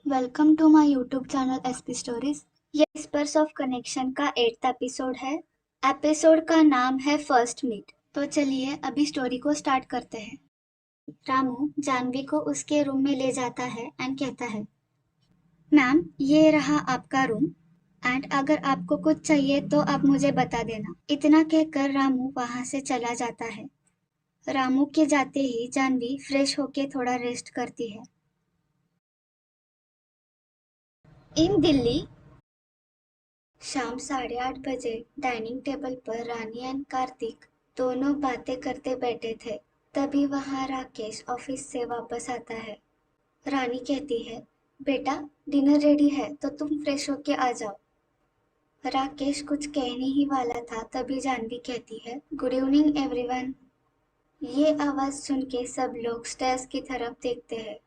Welcome to my YouTube channel SP stories. ये spurs of connection का 8th episode है। Episode का नाम है फर्स्ट मीट। तो चलिए अभी स्टोरी को स्टार्ट करते हैं। रामू जानवी को उसके रूम में ले जाता है एंड कहता है, मैम ये रहा आपका रूम एंड अगर आपको कुछ चाहिए तो आप मुझे बता देना। इतना कहकर रामू वहां से चला जाता है। रामू के जाते ही जानवी फ्रेश होके थोड़ा रेस्ट करती है। इन दिल्ली शाम 8:30 बजे डाइनिंग टेबल पर रानी एंड कार्तिक दोनों बातें करते बैठे थे। तभी वहां राकेश ऑफिस से वापस आता है। रानी कहती है, बेटा डिनर रेडी है तो तुम फ्रेश होके आ जाओ। राकेश कुछ कहने ही वाला था तभी जानवी कहती है, गुड इवनिंग एवरीवन। ये आवाज सुन के सब लोग स्टेयर्स की तरफ देखते हैं।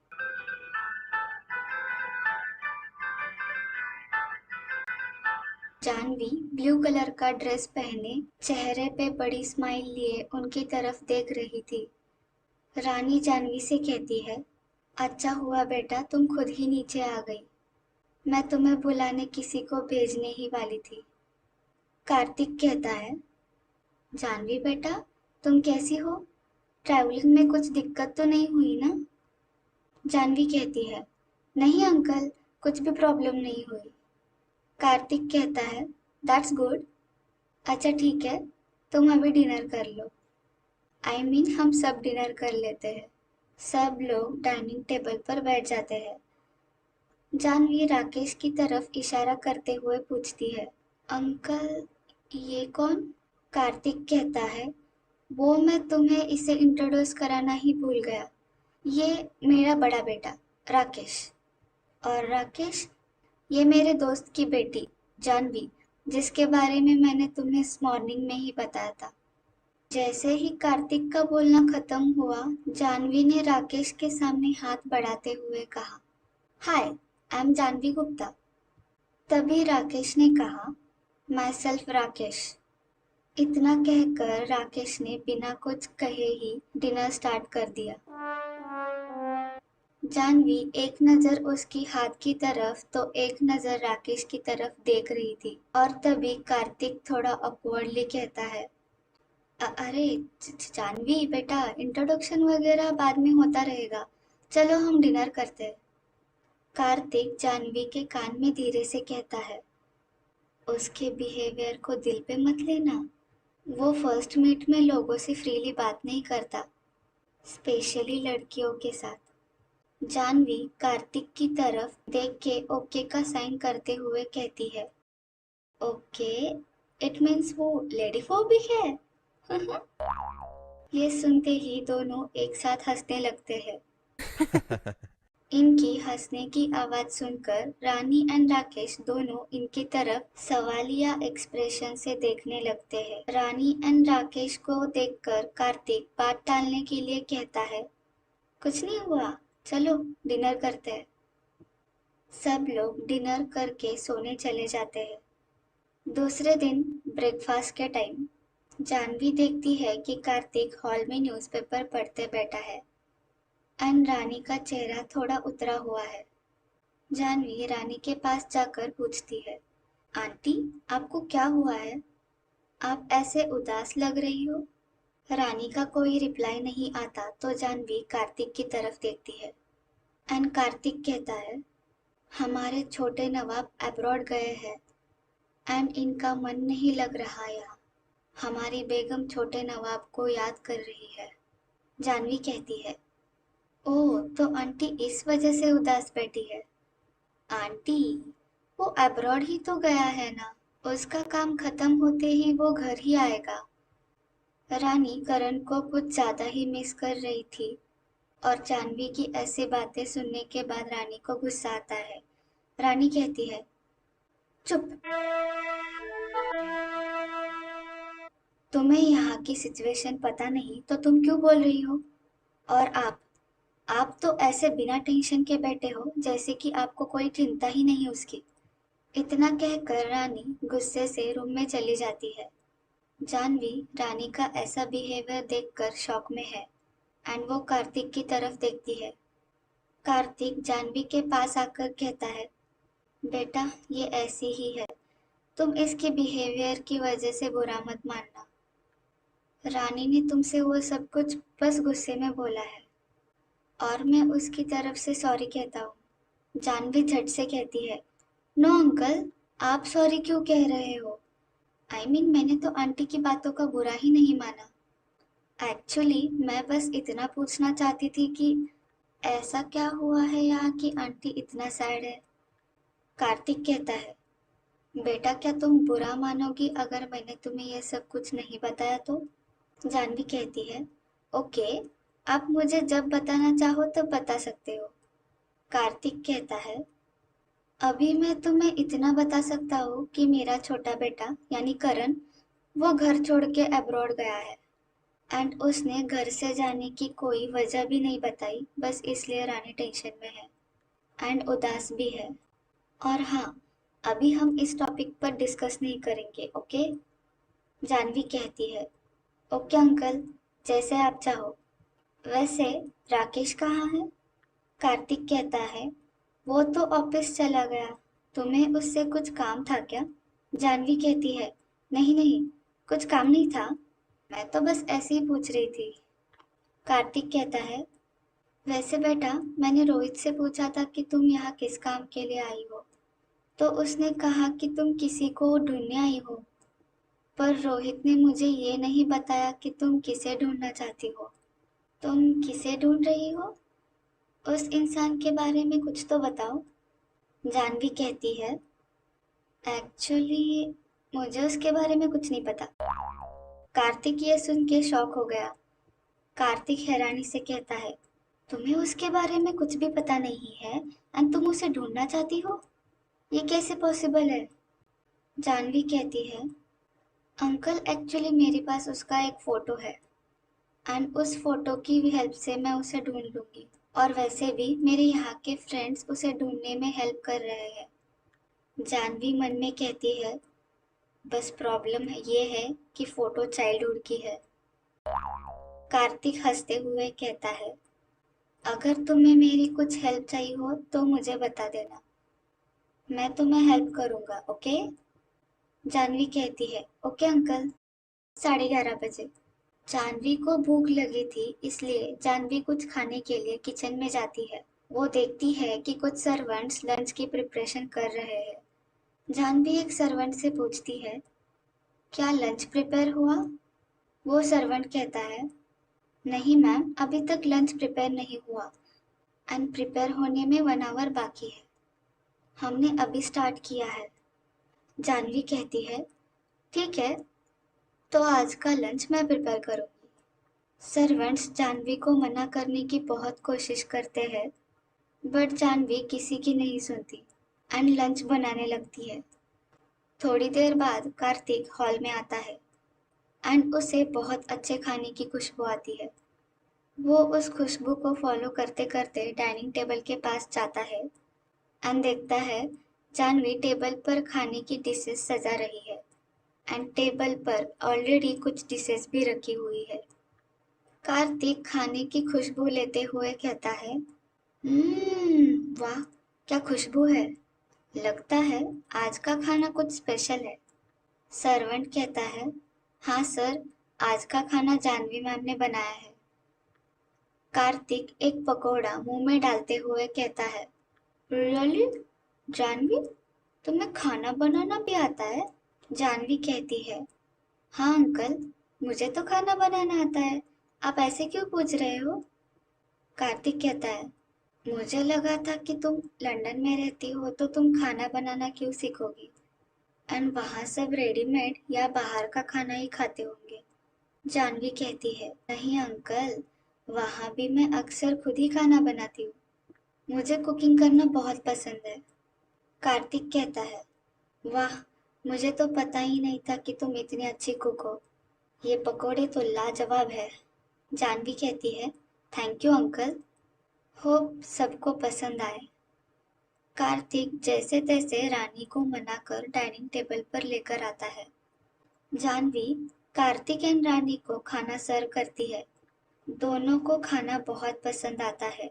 जानवी ब्लू कलर का ड्रेस पहने चेहरे पे बड़ी स्माइल लिए उनकी तरफ देख रही थी। रानी जानवी से कहती है, अच्छा हुआ बेटा तुम खुद ही नीचे आ गई। मैं तुम्हें बुलाने किसी को भेजने ही वाली थी। कार्तिक कहता है, जानवी बेटा तुम कैसी हो? ट्रैवलिंग में कुछ दिक्कत तो नहीं हुई ना? जानवी कहती है, नहीं अंकल, कुछ भी प्रॉब्लम नहीं हुई। कार्तिक कहता है, दैट्स गुड। अच्छा ठीक है, तुम अभी डिनर कर लो। हम सब डिनर कर लेते हैं। सब लोग डाइनिंग टेबल पर बैठ जाते हैं। जानवी राकेश की तरफ इशारा करते हुए पूछती है, अंकल ये कौन? कार्तिक कहता है, वो मैं तुम्हें इसे इंट्रोड्यूस कराना ही भूल गया। ये मेरा बड़ा बेटा राकेश। और राकेश, ये मेरे दोस्त की बेटी जानवी, जिसके बारे में मैंने तुम्हें इस मॉर्निंग में ही बताया था। जैसे ही कार्तिक का बोलना खत्म हुआ, जानवी ने राकेश के सामने हाथ बढ़ाते हुए कहा, हाय आई एम जानवी गुप्ता। तभी राकेश ने कहा, माई सेल्फ राकेश। इतना कहकर राकेश ने बिना कुछ कहे ही डिनर स्टार्ट कर दिया। जानवी एक नजर उसकी हाथ की तरफ तो एक नजर राकेश की तरफ देख रही थी और तभी कार्तिक थोड़ा ऑकवर्डली कहता है, अरे जानवी बेटा इंट्रोडक्शन वगैरह बाद में होता रहेगा, चलो हम डिनर करते हैं। कार्तिक जानवी के कान में धीरे से कहता है, उसके बिहेवियर को दिल पे मत लेना। वो फर्स्ट मीट में लोगों से फ्रीली बात नहीं करता, स्पेशली लड़कियों के साथ। जानवी कार्तिक की तरफ देख के ओके का साइन करते हुए कहती है, ओके इट मीन्स वो लेडी फोबिक है। ये सुनते ही दोनों एक साथ हंसने लगते हैं। इनकी हंसने की आवाज सुनकर रानी एंड राकेश दोनों इनकी तरफ सवालिया एक्सप्रेशन से देखने लगते हैं। रानी एंड राकेश को देखकर कार्तिक बात टालने के लिए कहता है, कुछ नहीं हुआ, चलो डिनर करते हैं। सब लोग डिनर करके सोने चले जाते हैं। दूसरे दिन ब्रेकफास्ट के टाइम जानवी देखती है कि कार्तिक हॉल में न्यूज़पेपर पढ़ते बैठा है एंड रानी का चेहरा थोड़ा उतरा हुआ है। जानवी रानी के पास जाकर पूछती है, आंटी आपको क्या हुआ है? आप ऐसे उदास लग रही हो। रानी का कोई रिप्लाई नहीं आता तो जानवी कार्तिक की तरफ देखती है एंड कार्तिक कहता है, हमारे छोटे नवाब अब्रॉड गए हैं एंड इनका मन नहीं लग रहा यहाँ। हमारी बेगम छोटे नवाब को याद कर रही है। जानवी कहती है, ओह तो आंटी इस वजह से उदास बैठी है। आंटी वो अब्रॉड ही तो गया है ना, उसका काम खत्म होते ही वो घर ही आएगा। रानी करण को कुछ ज्यादा ही मिस कर रही थी और जानवी की ऐसी बातें सुनने के बाद रानी को गुस्सा आता है। रानी कहती है, चुप, तुम्हें यहाँ की सिचुएशन पता नहीं तो तुम क्यों बोल रही हो? और आप तो ऐसे बिना टेंशन के बैठे हो जैसे कि आपको कोई चिंता ही नहीं उसकी। इतना कहकर रानी गुस्से से रूम में चली जाती है। जानवी रानी का ऐसा बिहेवियर देखकर शॉक में है एंड वो कार्तिक की तरफ देखती है। कार्तिक जानवी के पास आकर कहता है, बेटा ये ऐसी ही है, तुम इसके बिहेवियर की वजह से बुरा मत मानना। रानी ने तुमसे वो सब कुछ बस गुस्से में बोला है और मैं उसकी तरफ से सॉरी कहता हूँ। जानवी झट से कहती है, नो अंकल, आप सॉरी क्यों कह रहे हो? मैंने तो आंटी की बातों का बुरा ही नहीं माना। एक्चुअली मैं बस इतना पूछना चाहती थी कि ऐसा क्या हुआ है यहाँ कि आंटी इतना सैड है। कार्तिक कहता है, बेटा क्या तुम बुरा मानोगी अगर मैंने तुम्हें यह सब कुछ नहीं बताया तो? जानवी कहती है, ओके, आप मुझे जब बताना चाहो तब बता सकते हो। कार्तिक कहता है, अभी मैं तुम्हें इतना बता सकता हूँ कि मेरा छोटा बेटा यानी करण वो घर छोड़ के अब्रॉड गया है एंड उसने घर से जाने की कोई वजह भी नहीं बताई, बस इसलिए रानी टेंशन में है एंड उदास भी है। और हाँ, अभी हम इस टॉपिक पर डिस्कस नहीं करेंगे, ओके? जानवी कहती है, ओके अंकल, जैसे आप चाहो। वैसे राकेश कहाँ है? कार्तिक कहता है, वो तो ऑफिस चला गया। तुम्हें उससे कुछ काम था क्या? जानवी कहती है, नहीं नहीं, कुछ काम नहीं था, मैं तो बस ऐसे ही पूछ रही थी। कार्तिक कहता है, वैसे बेटा मैंने रोहित से पूछा था कि तुम यहाँ किस काम के लिए आई हो, तो उसने कहा कि तुम किसी को ढूंढने आई हो, पर रोहित ने मुझे ये नहीं बताया कि तुम किसे ढूंढना चाहती हो। तुम किसे ढूंढ रही हो? उस इंसान के बारे में कुछ तो बताओ। जानवी कहती है, एक्चुअली मुझे उसके बारे में कुछ नहीं पता। कार्तिक ये सुन के शॉक हो गया। कार्तिक हैरानी से कहता है, तुम्हें उसके बारे में कुछ भी पता नहीं है एंड तुम उसे ढूंढना चाहती हो? ये कैसे पॉसिबल है? जानवी कहती है, अंकल एक्चुअली मेरे पास उसका एक फोटो है एंड उस फोटो की हेल्प से मैं उसे ढूंढ लूंगी, और वैसे भी मेरे यहाँ के फ्रेंड्स उसे ढूंढने में हेल्प कर रहे हैं। जानवी मन में कहती है, बस प्रॉब्लम है ये है कि फोटो चाइल्डहुड की है। कार्तिक हंसते हुए कहता है, अगर तुम्हें मेरी कुछ हेल्प चाहिए हो तो मुझे बता देना, मैं तुम्हें हेल्प करूंगा, ओके? जानवी कहती है, ओके अंकल। 11:30 बजे जानवी को भूख लगी थी, इसलिए जानवी कुछ खाने के लिए किचन में जाती है। वो देखती है कि कुछ सर्वेंट्स लंच की प्रिपरेशन कर रहे हैं। जानवी एक सर्वेंट से पूछती है, क्या लंच प्रिपेयर हुआ? वो सर्वेंट कहता है, नहीं मैम, अभी तक लंच प्रिपेयर नहीं हुआ एंड प्रिपेयर होने में 1 आवर बाकी है, हमने अभी स्टार्ट किया है। जानवी कहती है, ठीक है, तो आज का लंच मैं प्रिपेयर करूंगी। सर्वेंट्स जानवी को मना करने की बहुत कोशिश करते हैं, बट जानवी किसी की नहीं सुनती एंड लंच बनाने लगती है। थोड़ी देर बाद कार्तिक हॉल में आता है एंड उसे बहुत अच्छे खाने की खुशबू आती है। वो उस खुशबू को फॉलो करते करते डाइनिंग टेबल के पास जाता है एंड देखता है जानवी टेबल पर खाने की डिशेस सजा रही है एंड टेबल पर ऑलरेडी कुछ डिशेस भी रखी हुई है। कार्तिक खाने की खुशबू लेते हुए कहता है, वाह, क्या खुशबू है, लगता है आज का खाना कुछ स्पेशल है। सर्वेंट कहता है, हाँ सर, आज का खाना जानवी मैम ने बनाया है। कार्तिक एक पकौड़ा मुंह में डालते हुए कहता है, रियली जानवी, तुम्हें खाना बनाना भी आता है? जानवी कहती है, हाँ अंकल, मुझे तो खाना बनाना आता है, आप ऐसे क्यों पूछ रहे हो? कार्तिक कहता है, मुझे लगा था कि तुम लंदन में रहती हो तो तुम खाना बनाना क्यों सीखोगी एंड वहाँ सब रेडीमेड या बाहर का खाना ही खाते होंगे। जानवी कहती है, नहीं अंकल, वहाँ भी मैं अक्सर खुद ही खाना बनाती हूँ, मुझे कुकिंग करना बहुत पसंद है। कार्तिक कहता है, वाह, मुझे तो पता ही नहीं था कि तुम इतनी अच्छी कुक हो, ये पकोड़े तो लाजवाब है। जानवी कहती है, थैंक यू अंकल, होप सबको पसंद आए। कार्तिक जैसे तैसे रानी को मनाकर डाइनिंग टेबल पर लेकर आता है। जानवी कार्तिक एंड रानी को खाना सर्व करती है। दोनों को खाना बहुत पसंद आता है।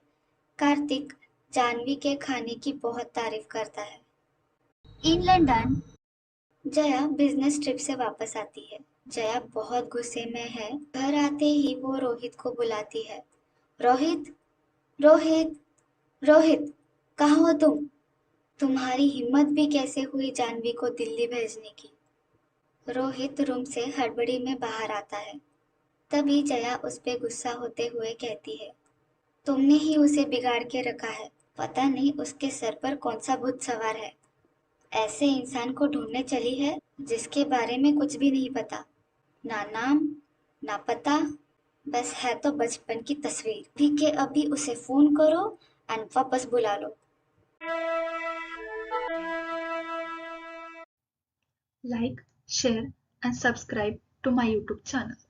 कार्तिक जानवी के खाने की बहुत तारीफ करता है। In London Jaya business trip से वापस आती है। जया बहुत गुस्से में है। घर आते ही वो रोहित को बुलाती है। रोहित, रोहित, रोहित, कहाँ हो तुम? तुम्हारी हिम्मत भी कैसे हुई जानवी को दिल्ली भेजने की? रोहित रूम से हड़बड़ी में बाहर आता है। तभी जया उस पे गुस्सा होते हुए कहती है, तुमने ही उसे बिगाड़ के रखा है। पता नहीं उसके सर पर कौन सा भूत सवार है। ऐसे इंसान को ढूंढने चली है जिसके बारे में कुछ भी नहीं पता। ना नाम, ना पता, बस है तो बचपन की तस्वीर। अभी के अभी उसे फोन करो एंड वापस बुला लो। Like, share, and subscribe to my YouTube channel.